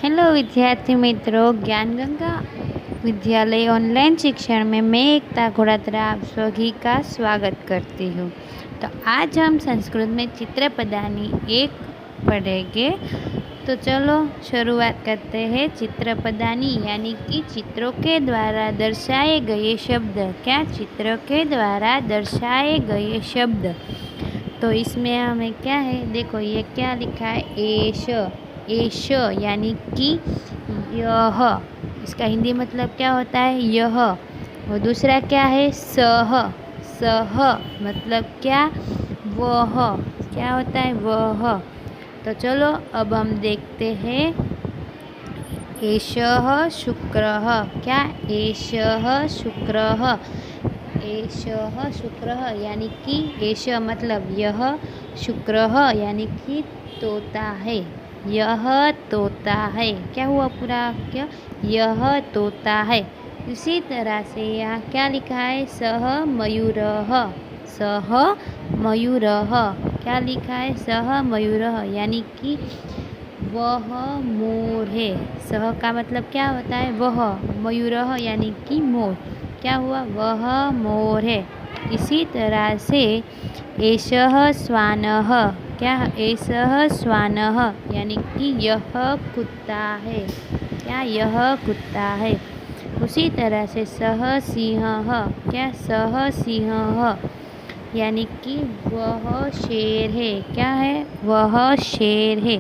Hello विद्यार्थी मित्रों, ज्ञान गंगा विद्यालय ऑनलाइन शिक्षण में मैं एकता घोड़ात्रा आप सभी का स्वागत करती हूँ। तो आज हम संस्कृत में चित्रपदानी एक पढ़ेंगे। तो चलो शुरुआत करते हैं। चित्रपदानी यानी कि चित्रों के द्वारा दर्शाए गए शब्द। क्या? चित्रों के द्वारा दर्शाए गए शब्द। तो इसमें हमें क्या है, देखो ये क्या लिखा है, एश। एश यानी कि यह, इसका हिंदी मतलब क्या होता है, यह। और दूसरा क्या है, सह। सह मतलब क्या, वह। क्या होता है, वह। तो चलो अब हम देखते हैं। एषः शुक्रः। क्या? एषः शुक्रः। एषः शुक्रः यानी कि एष मतलब यह, शुक्रः यानी कि तोता है। यह तोता है। क्या हुआ पूरा वाक्य, यह तोता है। इसी तरह से यहाँ क्या लिखा है, सह मयूरः। सह मयूरः। क्या लिखा है, सह मयूरः यानी कि वह मोर है। सह का मतलब क्या होता है, वह। मयूरः यानी कि मोर। क्या हुआ, वह मोर है। इसी तरह से एषः श्वानः। क्या? एषः श्वानः यानी कि यह कुत्ता है। क्या? यह कुत्ता है। उसी तरह से सः सिंहः। क्या? सः सिंहः यानी कि वह शेर है। क्या है, वह शेर है।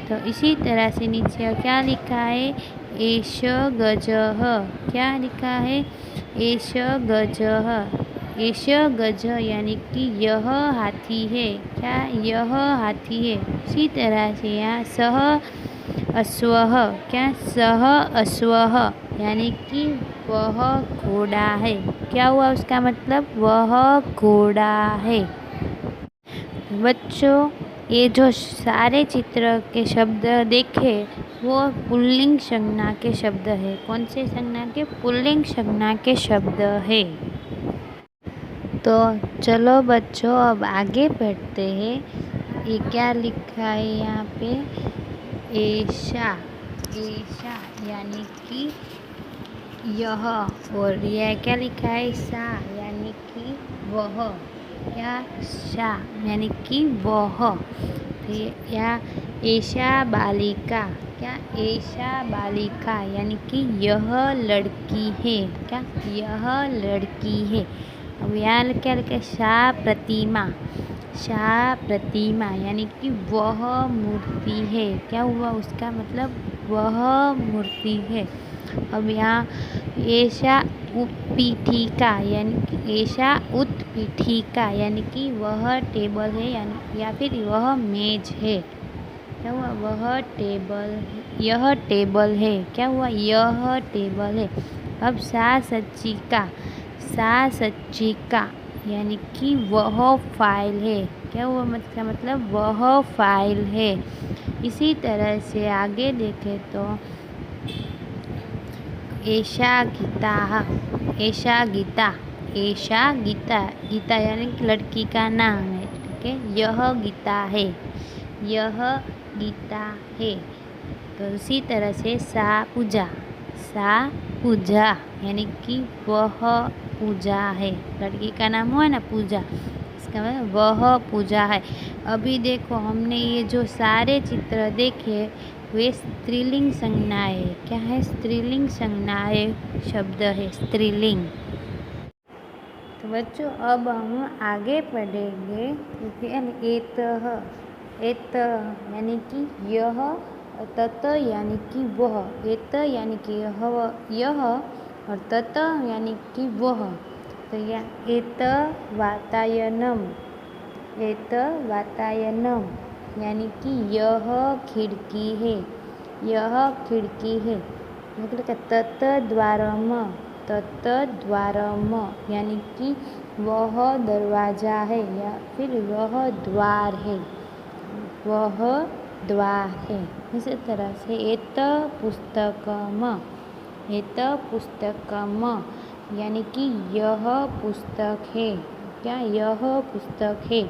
तो इसी तरह से नीचे क्या लिखा है, एष गजः। क्या लिखा है, एष गजः। एष गज यानी कि यह हाथी है। क्या? यह हाथी है। इसी तरह से यहाँ सह अश्वः। क्या? सह अश्वः यानी कि वह घोड़ा है। क्या हुआ उसका मतलब, वह घोड़ा है। बच्चों, ये जो सारे चित्र के शब्द देखे वो पुल्लिंग संज्ञा के शब्द है। कौन से संज्ञा के? पुल्लिंग संज्ञा के शब्द है। तो चलो बच्चों अब आगे बढ़ते हैं। ये क्या लिखा है यहाँ पे, ऐशा। ऐशा यानी कि यह। और यह क्या लिखा है, सा यानी कि वह। क्या? शा यानी कि वह। तो या ऐशा बालिका। क्या? ऐशा बालिका यानी कि यह लड़की है। क्या? यह लड़की है। अब यहाँ क्या लिखा है, शा प्रतिमा। शा प्रतिमा यानी कि वह मूर्ति है। क्या हुआ उसका मतलब, वह मूर्ति है। अब यहाँ ऐशा उत्पीठिका यानी कि ऐशा उत्पीठिका यानी कि वह टेबल है, यानी या फिर वह मेज है। क्या हुआ, वह टेबल, यह टेबल है। क्या हुआ, यह टेबल है। अब सा सच्चिका। सा सच्चिका यानी कि वह फाइल है। क्या हुआ मतलब वह फाइल है। इसी तरह से आगे देखें तो ऐशा गीता। ऐशा गीता। ऐशा गीता। गीता यानी कि लड़की का नाम है। ठीक है, यह गीता है। यह गीता है। तो उसी तरह से सा पूजा। सा पूजा यानी कि वह पूजा है। लड़की का नाम हुआ ना पूजा, इसका मतलब वह पूजा है। अभी देखो हमने ये जो सारे चित्र देखे वे स्त्रीलिंग संज्ञाएं है। क्या है, स्त्रीलिंग संज्ञाएं शब्द है, स्त्रीलिंग। तो बच्चों अब हम आगे पढ़ेंगे। एतः। एत यानी कि यह, तत यानी कि वह। एत यानी कि यह और तत यानी कि वह। तो यह एत वातायनम। एत वातायनम यानी कि यह खिड़की है। यह खिड़की है। मतलब तत द्वारम। तत द्वारम यानी कि वह दरवाज़ा है या फिर वह द्वार है। वह द्वार है। इसी तरह से एत पुस्तकम। एत पुस्तकम यानी कि यह पुस्तक है। क्या यह पुस्तक है।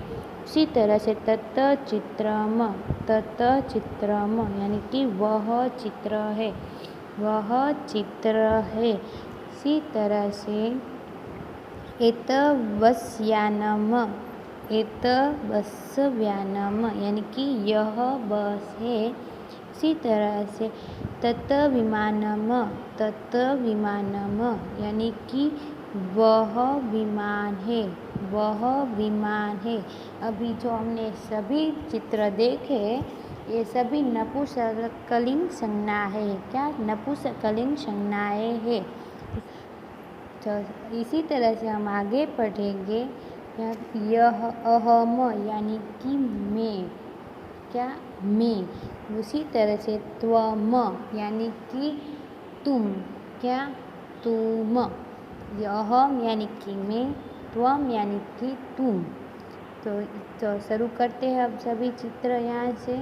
उसी तरह से तत् चित्रम, तत् चित्रम यानी कि वह चित्र है, वह चित्र है। इसी तरह से एतवस्यानम, एतवस्यानम यानी कि यह बस है। इसी तरह से तत् विमानम, तत् विमानम यानी कि वह विमान है, वह विमान है। अभी जो हमने सभी चित्र देखे ये सभी नपुंसकलिंग संज्ञा है। क्या नपुंसकलिंग संज्ञाएं है। तो इसी तरह से हम आगे पढ़ेंगे। यह अहम यानी कि मैं, क्या मैं। उसी तरह से त्वम यानी कि तुम, क्या तुम। अहम यानी कि मैं, त्वम यानी कि तुम। तो शुरू करते हैं अब सभी चित्र यहाँ से।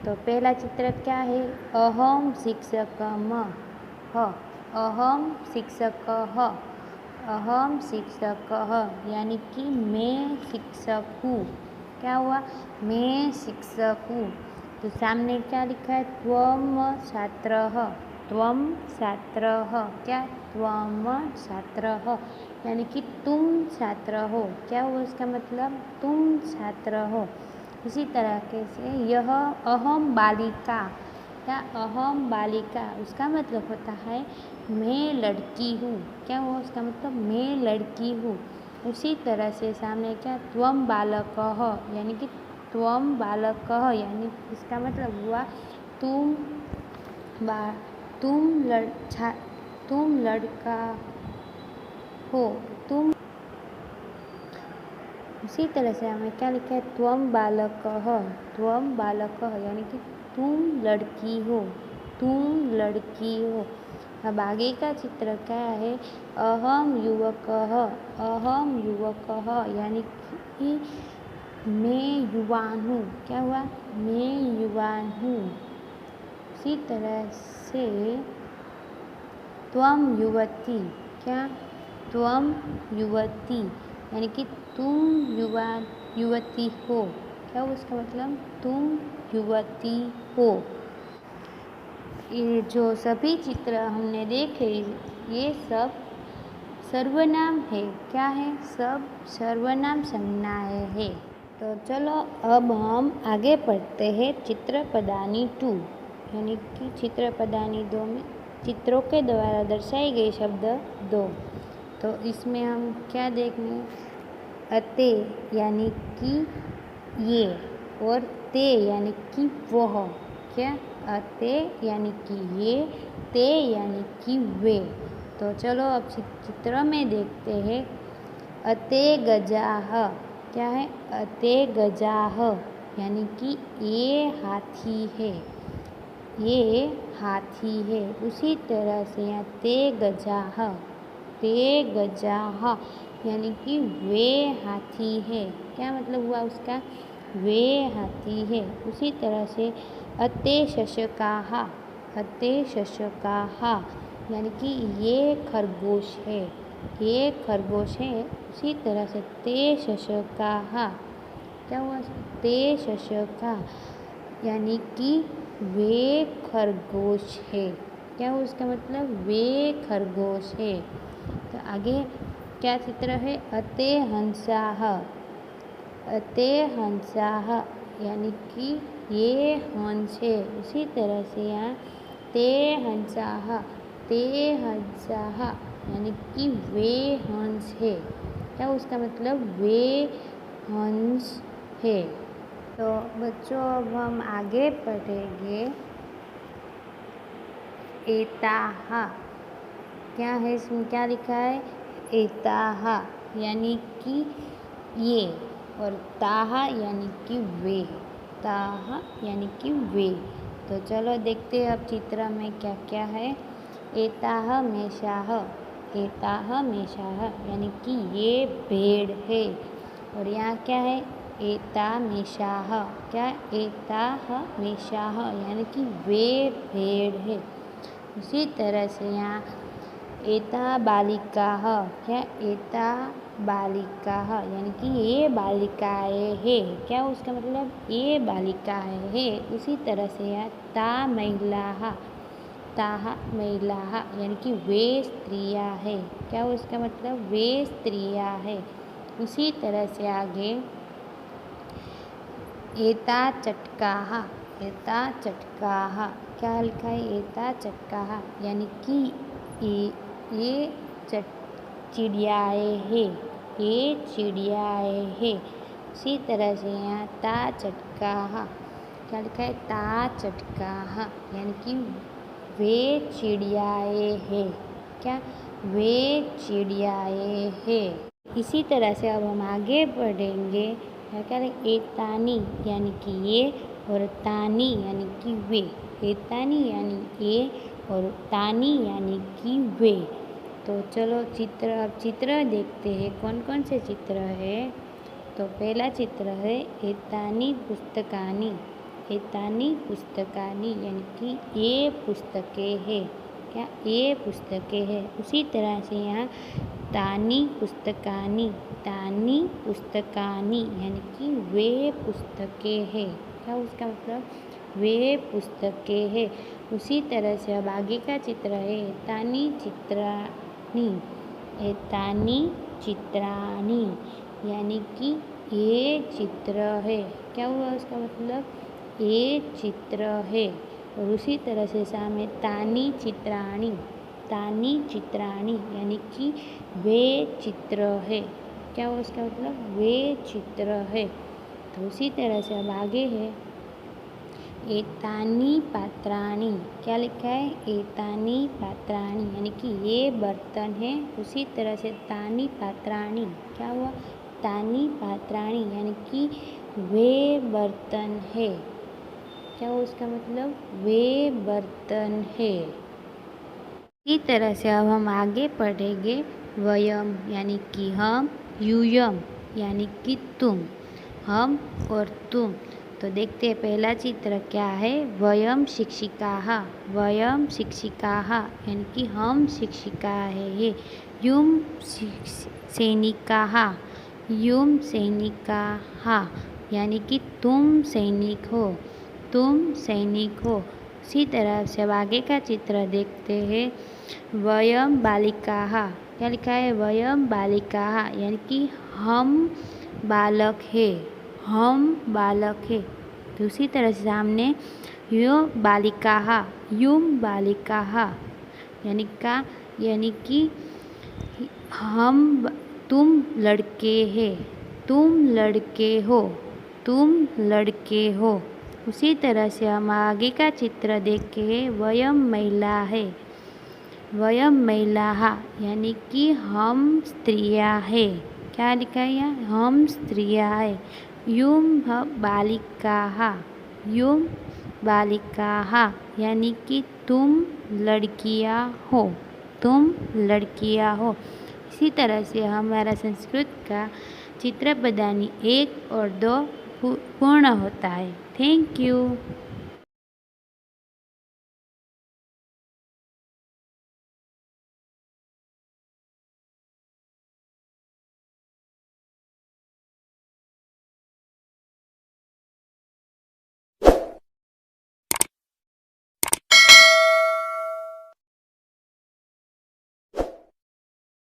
तो पहला चित्र क्या है, अहम शिक्षकम ह, अहम शिक्षक ह, अहम शिक्षक यानी कि मैं शिक्षक हूँ। क्या हुआ, मैं शिक्षक हूँ। तो सामने क्या लिखा है, त्वम छात्रः, त्वम छात्रः, क्या त्वम छात्रः यानी कि तुम छात्र हो। क्या हुआ उसका मतलब, तुम छात्र हो। इसी तरह से यह अहम बालिका, क्या अहम बालिका उसका मतलब होता है मैं लड़की हूँ। क्या हुआ उसका मतलब, मैं लड़की हूँ। उसी तरह से सामने क्या, त्वम बालकः यानी कि त्वम बालकः यानी इसका मतलब हुआ तुम तुम लड़का हो, तुम। उसी तरह से हमें क्या लिखा है, त्वम बालकः, त्वम बालकः यानी कि तुम लड़की हो, तुम लड़की हो। अब आगे का चित्र क्या है, अहम युवकः, अहम युवकः यानी कि मैं युवान हूँ। क्या हुआ, मैं युवान हूँ। उसी तरह से त्वम युवती, क्या त्वम युवती यानी कि तुम युवती हो। क्या उसका मतलब, तुम युवती हो। ये जो सभी चित्र हमने देखे ये सब सर्वनाम है। क्या है, सब सर्वनाम संज्ञाएं है। तो चलो अब हम आगे पढ़ते हैं चित्रपदानी 2 यानी कि चित्रपदानी 2 में चित्रों के द्वारा दर्शाई गई शब्द 2। तो इसमें हम क्या देखेंगे, अते यानी कि ये और ते यानी कि वह। क्या, अते यानी कि ये, ते यानी कि वे। तो चलो अब चित्र में देखते हैं। अते गजाह, क्या है, अते गजाह यानी कि ये हाथी है, ये हाथी है। उसी तरह से यहाँ ते गजाह, ते गजाह यानी कि वे हाथी है। क्या मतलब हुआ उसका, वे हाथी है। उसी तरह से अते शशकाः, अते शशकाः यानी कि ये खरगोश है, ये खरगोश है। उसी तरह से ते शशकाः, क्या हुआ, ते शशका यानी कि वे खरगोश है। क्या हुआ उसका मतलब, वे खरगोश है। तो आगे क्या चित्र है, अते हंसाः, अते हंसाः यानी कि ये हंस है। उसी तरह से यहाँ ते हंसाः, ते हंसाः यानी कि वे हंस है। क्या उसका मतलब, वे हंस है। तो बच्चों अब हम आगे पढ़ेंगे एताः। क्या है इसमें, क्या लिखा है, एताः यानी कि ये और ताः यानी कि वे, ताः यानी कि वे। तो चलो देखते हैं अब चित्र में क्या क्या है। एताः मेषाः, एताः मेषाः यानी कि ये भेड़ है। और यहाँ क्या है, एता मेषाः, क्या, एताः मेषाः यानी कि वे भेड़ है। उसी तरह से यहाँ एता बालिकाः, क्या एता बालिकाः यानी कि ये बालिकाएँ हैं। क्या उसका मतलब ये बालिकाएँ हैं। उसी तरह से यहाँ ता महिलाः, ताः महिलाः यानी कि वे स्त्रियाँ हैं। क्या उसका मतलब वे स्त्रियाँ हैं। उसी तरह से आगे एता चटकाः, एता चटकाः, क्या लिखा है एता चटकाः यानी कि ये चिड़ियाएँ हैं, ये चिड़ियाएँ हैं। उसी तरह से यहाँ ता चटकाः, क्या लिखा है ता चटकाः यानी कि वे चिड़ियाएँ हैं। क्या वे चिड़ियाएँ हैं। इसी तरह से अब हम आगे बढ़ेंगे। क्या एतानी यानी कि ये और तानी यानी कि वे। एतानी यानी ये और तानी यानी कि वे। तो चलो अब चित्र देखते हैं कौन कौन से चित्र है। तो पहला चित्र है एतानी पुस्तकानी, एतानी पुस्तकानी यानी कि ये पुस्तकें हैं। क्या ये पुस्तकें हैं। उसी तरह से यहाँ तानी पुस्तकानी, तानी पुस्तकानी यानी कि वे पुस्तकें हैं। क्या उसका मतलब वे पुस्तकें हैं। उसी तरह से अब आगे का चित्र है एतानी चित्राणी, एतानी चित्राणी यानी कि ये चित्र है। क्या हुआ उसका मतलब ये चित्र है। और उसी तरह से सामने तानी चित्राणी, तानी चित्राणी यानी कि वे चित्र है। क्या हुआ उसका मतलब वे चित्र है। तो उसी तरह से अब आगे है एतानी पात्राणी, क्या लिखा है एतानी पात्राणी यानी कि ये बर्तन है। उसी तरह से तानी पात्राणी, क्या हुआ तानी पात्राणी यानी कि वे बर्तन है। क्या हुआ उसका मतलब वे बर्तन है। इसी तरह से अब हम आगे पढ़ेंगे वयम यानी कि हम, यूयम यानी कि तुम, हम और तुम। तो देखते हैं पहला चित्र क्या है वयम शिक्षिकाः, वयम शिक्षिकाः यानी कि हम शिक्षिका है। युम सैनिकाः, युम सैनिकाः यानी कि तुम सैनिक हो, तुम सैनिक हो। इसी तरह से अब आगे का चित्र देखते हैं वयम बालिकाः, क्या लिखा है वयम बालिकाः यानी कि हम बालक है, हम बालक है। दूसरी तरह से सामने यो बालिकाः, युम बालिकाः यानी कि तुम लड़के हैं, तुम लड़के हो, तुम लड़के हो। उसी तरह से हम आगे का चित्र देखें वयम महिला है, वयम महिलाः यानी कि हम स्त्रियाँ हैं। क्या लिखा है यहाँ हम स्त्रियाँ हैं। युम बालिकाः, युम बालिकाः यानी कि तुम लड़कियाँ हो, तुम लड़कियाँ हो। इसी तरह से हमारा संस्कृत का चित्र बदानी 1 और 2 पूर्ण होता है। Thank you.